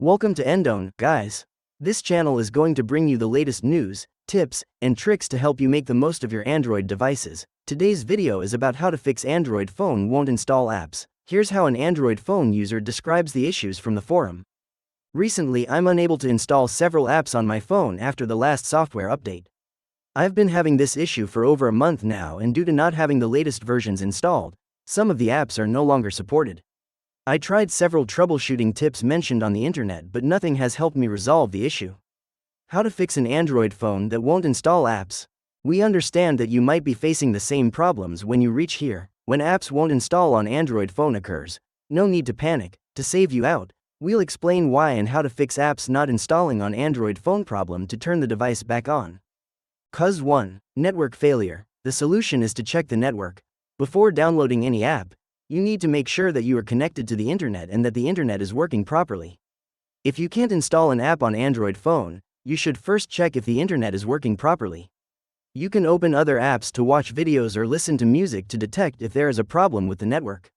Welcome to Endone, guys. This channel is going to bring you the latest news, tips, and tricks to help you make the most of your Android devices. Today's video is about how to fix Android phone won't install apps. Here's how an Android phone user describes the issues from the forum. Recently, I'm unable to install several apps on my phone after the last software update. I've been having this issue for over a month now, and due to not having the latest versions installed, some of the apps are no longer supported. I tried several troubleshooting tips mentioned on the internet, but nothing has helped me resolve the issue. How to fix an Android phone that won't install apps. We understand that you might be facing the same problems when you reach here. When apps won't install on Android phone occurs, no need to panic. To save you out, we'll explain why and how to fix apps not installing on Android phone problem to turn the device back on. Cause 1. Network failure. The solution is to check the network. Before downloading any app, you need to make sure that you are connected to the internet and that the internet is working properly. If you can't install an app on Android phone, you should first check if the internet is working properly. You can open other apps to watch videos or listen to music to detect if there is a problem with the network.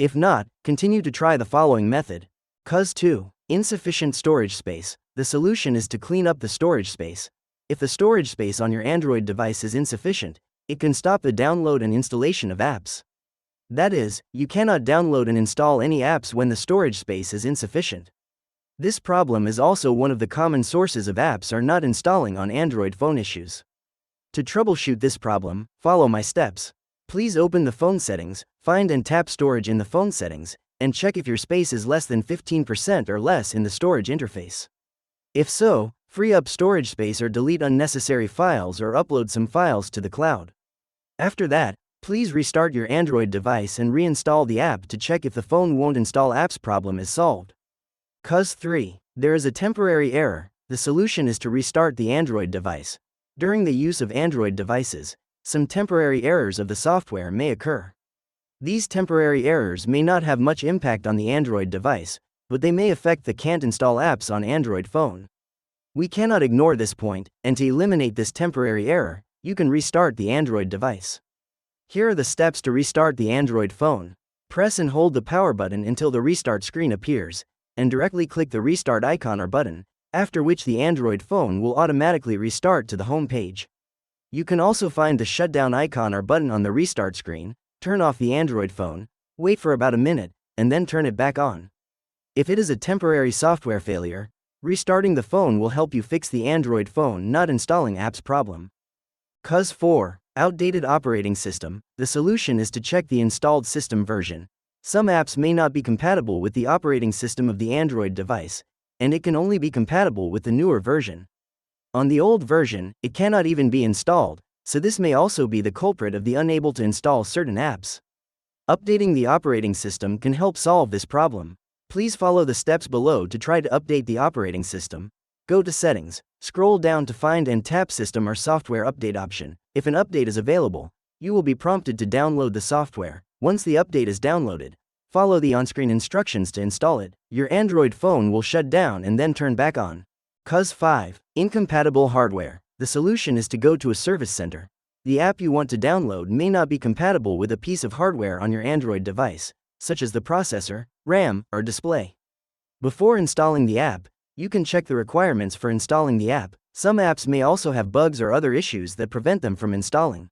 If not, continue to try the following method. Cause 2. Insufficient storage space. The solution is to clean up the storage space. If the storage space on your Android device is insufficient, it can stop the download and installation of apps. That is, you cannot download and install any apps when the storage space is insufficient. This problem is also one of the common sources of apps are not installing on Android phone issues. To troubleshoot this problem, follow my steps. Please open the phone settings, find and tap storage in the phone settings, and check if your space is less than 15% or less in the storage interface. If so, free up storage space or delete unnecessary files or upload some files to the cloud. After that, please restart your Android device and reinstall the app to check if the phone won't install apps problem is solved. Cause 3. There is a temporary error. The solution is to restart the Android device. During the use of Android devices, some temporary errors of the software may occur. These temporary errors may not have much impact on the Android device, but they may affect the can't install apps on Android phone. We cannot ignore this point, and to eliminate this temporary error, you can restart the Android device. Here are the steps to restart the Android phone. Press and hold the power button until the restart screen appears, and directly click the restart icon or button, after which the Android phone will automatically restart to the home page. You can also find the shutdown icon or button on the restart screen, turn off the Android phone, wait for about a minute, and then turn it back on. If it is a temporary software failure, restarting the phone will help you fix the Android phone not installing apps problem. Cause 4. Outdated operating system. The solution is to check the installed system version. Some apps may not be compatible with the operating system of the Android device, and it can only be compatible with the newer version. On the old version, it cannot even be installed, so this may also be the culprit of the unable to install certain apps. Updating the operating system can help solve this problem. Please follow the steps below to try to update the operating system. Go to Settings, scroll down to find and tap System or Software Update option. If an update is available, you will be prompted to download the software. Once the update is downloaded, follow the on-screen instructions to install it. Your Android phone will shut down and then turn back on. Cause 5. Incompatible hardware. The solution is to go to a service center. The app you want to download may not be compatible with a piece of hardware on your Android device, such as the processor, RAM, or display. Before installing the app, you can check the requirements for installing the app. Some apps may also have bugs or other issues that prevent them from installing.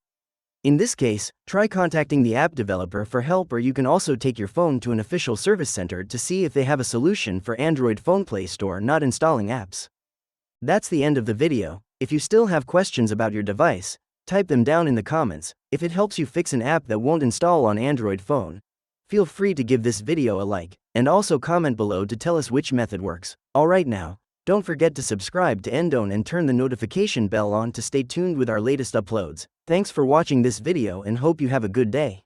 In this case, try contacting the app developer for help, or you can also take your phone to an official service center to see if they have a solution for Android phone Play Store not installing apps. That's the end of the video. If you still have questions about your device, type them down in the comments. If it helps you fix an app that won't install on Android phone, feel free to give this video a like, and also comment below to tell us which method works. Alright now, don't forget to subscribe to Endone and turn the notification bell on to stay tuned with our latest uploads. Thanks for watching this video and hope you have a good day.